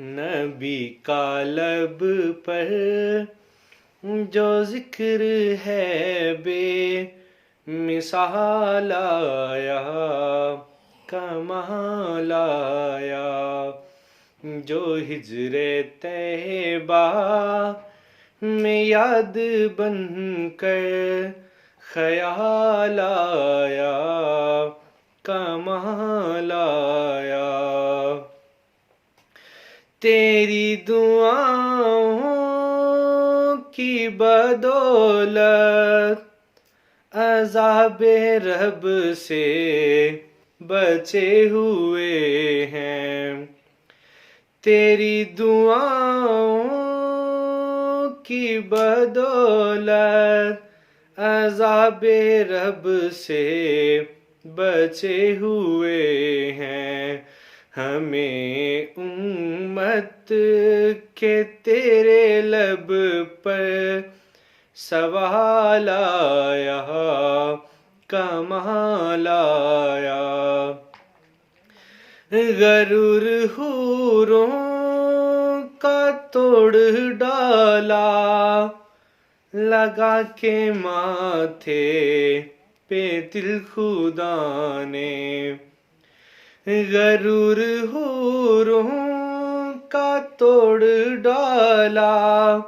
نبی کا لب پر جو ذکر ہے بے مثال آیا، کمال آیا، جو ہجر طیبہ میں یاد بن کر خیال آیا، کمال آیا۔ تیری دعاؤں کی بدولت عذاب رب سے بچے ہوئے ہیں، تیری دعاؤں کی بدولت عذاب رب سے بچے ہوئے ہیں۔ ہمیں امت کے تیرے لب پر سوال آیا، کمال آیا۔ غرور حوروں کا توڑ ڈالا، لگا کے ماتھے پہ دل خدا نے، غرور حوروں کا توڑ ڈالا،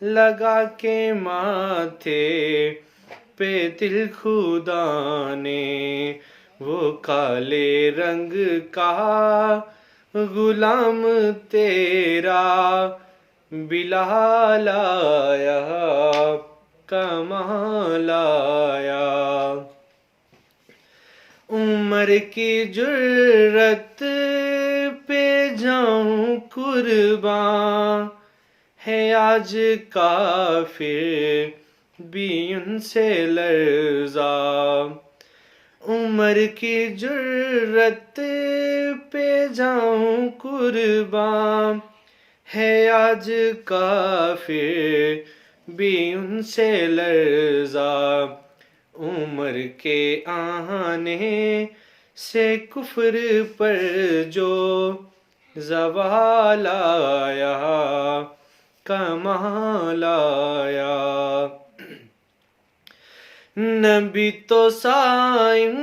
لگا کے ماتھے پہ دل خدا نے۔ وہ کالے رنگ کا غلام تیرا بلال آیا، کمال آیا۔ عمر کی جرت پہ جاؤں قرباں، ہے آج کافر بھی ان سے لرزاں۔ عمر کی جرت پہ جاؤں قرباں، ہے آج کافر بھی ان سے لرزاں۔ عمر کے آنے سے کفر پر جو زوال آیا، کمال آیا۔ نبی تو صائم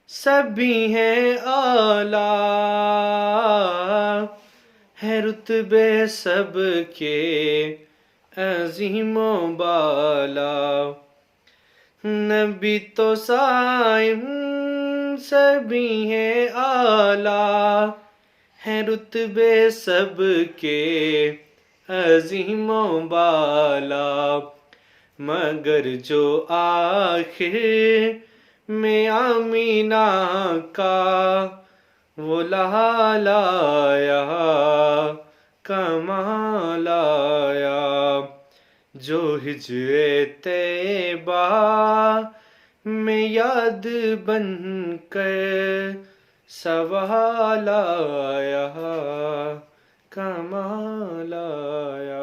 سبھی ہیں اعلیٰ، ہے رتبے سب کے عظیم و بالا۔ نبی تو صائم سبھی ہیں اعلیٰ، ہے رتبے سب کے عظیم و بالا۔ مگر جو آخر میں آمینہ کا وہ لال آیا، کمال آیا۔ جو ہجر طیبہ میں یاد بن کر سوال آیا، کمال آیا۔